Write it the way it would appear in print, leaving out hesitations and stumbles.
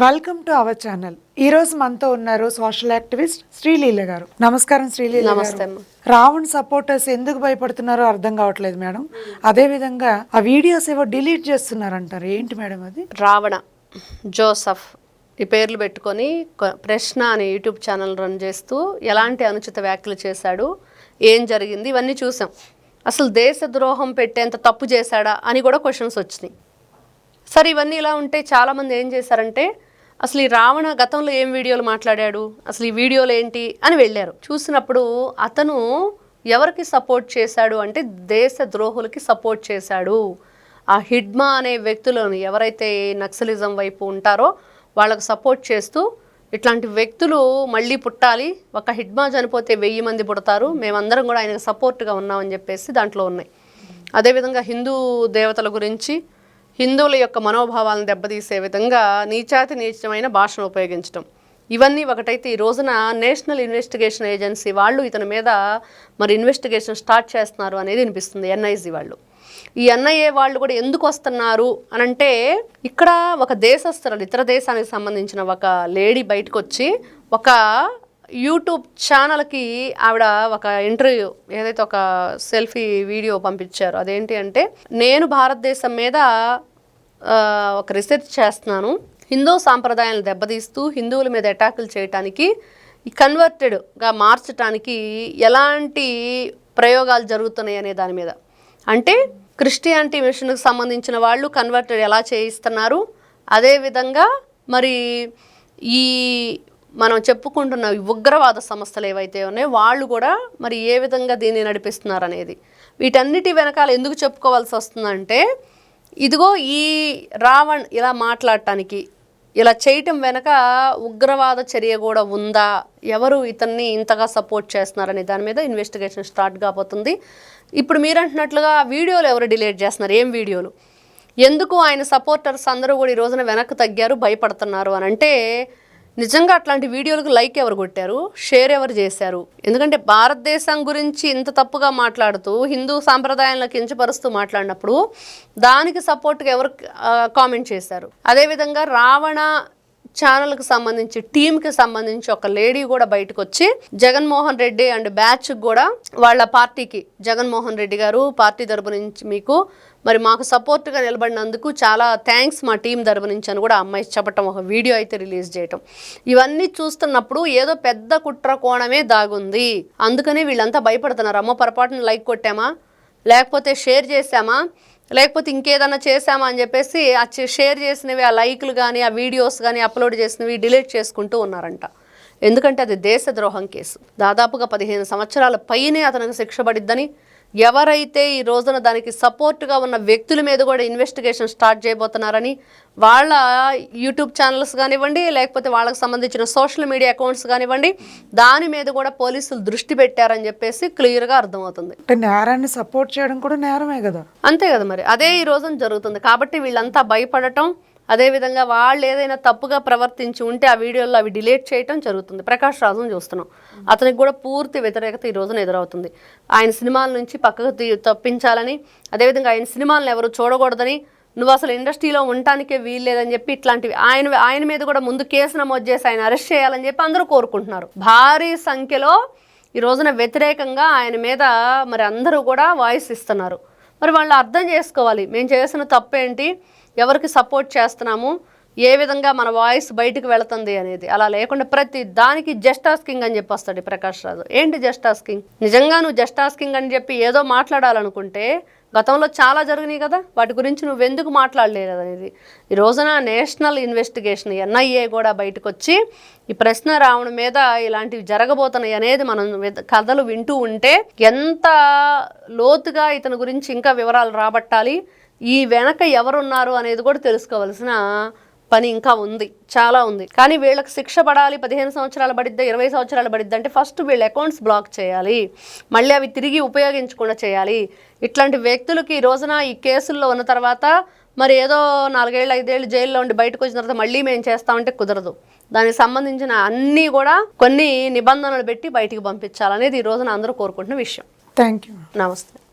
Welcome to our channel. ఈ రోజు మనతో ఉన్నారు సోషల్ యాక్టివిస్ట్ శ్రీలీల గారు. నమస్కారం శ్రీలీల గారు. రావణ్ సపోర్టర్స్ ఎందుకు భయపడుతున్నారో అర్థం కావట్లేదు మేడం. అదే విధంగా ఆ వీడియోస్ ఏవో డిలీట్ చేస్తున్నారు అంటారు, ఏంటి మేడం అది? రావణ జోసఫ్ ఈ పేర్లు పెట్టుకొని ప్రశ్న అనే యూట్యూబ్ ఛానల్ రన్ చేస్తూ ఎలాంటి అనుచిత వ్యాఖ్యలు చేశాడు, ఏం జరిగింది, ఇవన్నీ చూసాం. అసలు దేశద్రోహం పెట్టేంత తప్పు చేశాడా అని కూడా క్వశ్చన్స్ వచ్చినాయి. సరే, ఇవన్నీ ఇలా ఉంటే చాలామంది ఏం చేశారంటే అసలు ఈ రావణ గతంలో ఏం వీడియోలు మాట్లాడాడు, అసలు ఈ వీడియోలు ఏంటి అని వెళ్ళారు. చూసినప్పుడు అతను ఎవరికి సపోర్ట్ చేశాడు అంటే దేశ ద్రోహులకి సపోర్ట్ చేశాడు. ఆ హిడ్మా అనే వ్యక్తులను ఎవరైతే నక్సలిజం వైపు ఉంటారో వాళ్ళకు సపోర్ట్ చేస్తూ ఇట్లాంటి వ్యక్తులు మళ్ళీ పుట్టాలి, ఒక హిడ్మా చనిపోతే 1000 మంది పుడతారు, మేమందరం కూడా ఆయనకు సపోర్ట్గా ఉన్నామని చెప్పేసి దాంట్లో ఉన్నాయి. అదేవిధంగా హిందూ దేవతల గురించి, హిందువుల యొక్క మనోభావాలను దెబ్బతీసే విధంగా నీచమైన భాషను ఉపయోగించడం, ఇవన్నీ ఒకటైతే ఈ రోజున నేషనల్ ఇన్వెస్టిగేషన్ ఏజెన్సీ వాళ్ళు ఇతని మీద మరి ఇన్వెస్టిగేషన్ స్టార్ట్ చేస్తున్నారు అనేది అనిపిస్తుంది. ఎన్ఐజీ వాళ్ళు, ఈ ఎన్ఐఏ వాళ్ళు కూడా ఎందుకు వస్తున్నారు అనంటే, ఇక్కడ ఒక దేశస్తురాలు, ఇతర దేశానికి సంబంధించిన ఒక లేడీ బయటకు వచ్చి ఒక యూట్యూబ్ ఛానల్కి ఆవిడ ఒక ఇంటర్వ్యూ, ఏదైతే ఒక సెల్ఫీ వీడియో పంపించారో అదేంటి అంటే, నేను భారతదేశం మీద ఒక రీసెర్చ్ చేస్తున్నాను, హిందూ సాంప్రదాయాలను దెబ్బతీస్తూ హిందువుల మీద అటాకులు చేయటానికి, కన్వర్టెడ్గా మార్చడానికి ఎలాంటి ప్రయోగాలు జరుగుతున్నాయి అనే దాని మీద. అంటే క్రిస్టియానిటీ మిషన్కి సంబంధించిన వాళ్ళు కన్వర్టెడ్ ఎలా చేయిస్తున్నారు, అదేవిధంగా మరి ఈ మనం చెప్పుకుంటున్న ఉగ్రవాద సంస్థలు ఏవైతే ఉన్నాయో వాళ్ళు కూడా మరి ఏ విధంగా దీన్ని నడిపిస్తున్నారు అనేది. వీటన్నిటి వెనకాల ఎందుకు చెప్పుకోవాల్సి వస్తుందంటే, ఇదిగో ఈ రావణ్ ఇలా మాట్లాడటానికి, ఇలా చేయటం వెనక ఉగ్రవాద చర్య కూడా ఉందా, ఎవరు ఇతన్ని ఇంతగా సపోర్ట్ చేస్తున్నారనే దాని మీద ఇన్వెస్టిగేషన్ స్టార్ట్ కాబోతుంది. ఇప్పుడు మీరు అంటున్నట్లుగా వీడియోలు ఎవరు డిలీట్ చేస్తున్నారు, ఏం వీడియోలు, ఎందుకు ఆయన సపోర్టర్స్ అందరూ కూడా ఈ రోజున వెనక్కి తగ్గారు, భయపడుతున్నారు అని అంటే, నిజంగా అట్లాంటి వీడియోలకు లైక్ ఎవరు కొట్టారు, షేర్ ఎవరు చేశారు? ఎందుకంటే భారతదేశం గురించి ఇంత తప్పుగా మాట్లాడుతూ హిందూ సాంప్రదాయాలను కించపరుస్తూ మాట్లాడినప్పుడు దానికి సపోర్ట్గా ఎవరు కామెంట్ చేశారు? అదేవిధంగా రావణ ఛానల్కి సంబంధించి, టీంకి సంబంధించి ఒక లేడీ కూడా బయటకు వచ్చి జగన్మోహన్ రెడ్డి అండ్ బ్యాచ్కి కూడా వాళ్ళ పార్టీకి, జగన్మోహన్ రెడ్డి గారు పార్టీ తరపు నుంచి మీకు మరి మాకు సపోర్ట్గా నిలబడినందుకు చాలా థ్యాంక్స్ మా టీం తరపు నుంచి అని కూడా అమ్మాయి చెప్పటం, ఒక వీడియో అయితే రిలీజ్ చేయటం, ఇవన్నీ చూస్తున్నప్పుడు ఏదో పెద్ద కుట్ర కోణమే దాగుంది. అందుకనే వీళ్ళంతా భయపడుతున్నారు. అమ్మ పొరపాటున లైక్ కొట్టామా, లేకపోతే షేర్ చేసామా, లేకపోతే ఇంకేదన్నా చేసామా అని చెప్పేసి ఆ షేర్ చేసినవి, ఆ లైక్లు కానీ, ఆ వీడియోస్ కానీ అప్లోడ్ చేసినవి డిలీట్ చేసుకుంటూ ఉన్నారంట. ఎందుకంటే అది దేశద్రోహం కేసు. దాదాపుగా 15 సంవత్సరాల పైనే అతనికి శిక్ష పడిద్దని, ఎవరైతే ఈ రోజున దానికి సపోర్ట్గా ఉన్న వ్యక్తుల మీద కూడా ఇన్వెస్టిగేషన్ స్టార్ట్ చేయబోతున్నారని, వాళ్ళ యూట్యూబ్ ఛానల్స్ కానివ్వండి, లేకపోతే వాళ్ళకి సంబంధించిన సోషల్ మీడియా అకౌంట్స్ కానివ్వండి, దాని మీద కూడా పోలీసులు దృష్టి పెట్టారని చెప్పేసి క్లియర్గా అర్థమవుతుంది. నేరాన్ని సపోర్ట్ చేయడం కూడా నేరమే కదా. అంతే కదా, మరి అదే ఈ రోజున జరుగుతుంది. కాబట్టి వీళ్ళంతా భయపడటం, అదేవిధంగా వాళ్ళు ఏదైనా తప్పుగా ప్రవర్తించి ఉంటే ఆ వీడియోలో అవి డిలీట్ చేయటం జరుగుతుంది. ప్రకాష్ రాజును చూస్తున్నాం, అతనికి కూడా పూర్తి వ్యతిరేకత ఈ రోజున ఎదురవుతుంది. ఆయన సినిమాల నుంచి పక్కకు తప్పించాలని, అదేవిధంగా ఆయన సినిమాలను ఎవరు చూడకూడదని, నువ్వు అసలు ఇండస్ట్రీలో ఉండటానికే వీల్లేదని చెప్పి ఇట్లాంటివి ఆయన మీద కూడా ముందు కేసు నమోదు చేసి ఆయన అరెస్ట్ చేయాలని చెప్పి అందరూ కోరుకుంటున్నారు. భారీ సంఖ్యలో ఈ రోజున వ్యతిరేకంగా ఆయన మీద మరి అందరూ కూడా వాయిస్ ఇస్తున్నారు. మరి వాళ్ళు అర్థం చేసుకోవాలి, మేము చేసిన తప్పేంటి, ఎవరికి సపోర్ట్ చేస్తున్నాము, ఏ విధంగా మన వాయిస్ బయటకు వెళుతుంది అనేది. అలా లేకుండా ప్రతి దానికి జస్ట్ ఆస్కింగ్ అని చెప్పి వస్తాడు ప్రకాష్ రాజు. ఏంటి జస్ట్ ఆస్కింగ్? నిజంగా నువ్వు జస్ట్ ఆస్కింగ్ అని చెప్పి ఏదో మాట్లాడాలనుకుంటే గతంలో చాలా జరిగినాయి కదా, వాటి గురించి నువ్వెందుకు మాట్లాడలేదు అనేది. ఈ రోజున నేషనల్ ఇన్వెస్టిగేషన్ ఎన్ఐఏ కూడా బయటకు వచ్చి ఈ ప్రశ్న రావణ మీద ఇలాంటివి జరగబోతున్నాయి అనేది మనం కథలు వింటూ ఉంటే ఎంత లోతుగా ఇతని గురించి ఇంకా వివరాలు రాబట్టాలి, ఈ వెనక ఎవరున్నారు అనేది కూడా తెలుసుకోవాల్సిన పని ఇంకా ఉంది, చాలా ఉంది. కానీ వీళ్ళకి శిక్ష పడాలి, 15 సంవత్సరాలు పడిద్దా, 20 సంవత్సరాలు పడిద్దా అంటే ఫస్ట్ వీళ్ళ అకౌంట్స్ బ్లాక్ చేయాలి, మళ్ళీ అవి తిరిగి ఉపయోగించకుండా చేయాలి. ఇట్లాంటి వ్యక్తులకి ఈ రోజున ఈ కేసుల్లో ఉన్న తర్వాత మరి ఏదో 4 ఏళ్ళు 5 ఏళ్ళు జైల్లో ఉండి బయటకు వచ్చిన తర్వాత మళ్ళీ మేము చేస్తామంటే కుదరదు. దానికి సంబంధించిన అన్నీ కూడా కొన్ని నిబంధనలు పెట్టి బయటికి పంపించాలనేది ఈ రోజున అందరూ కోరుకుంటున్న విషయం. Thank you. నమస్తే.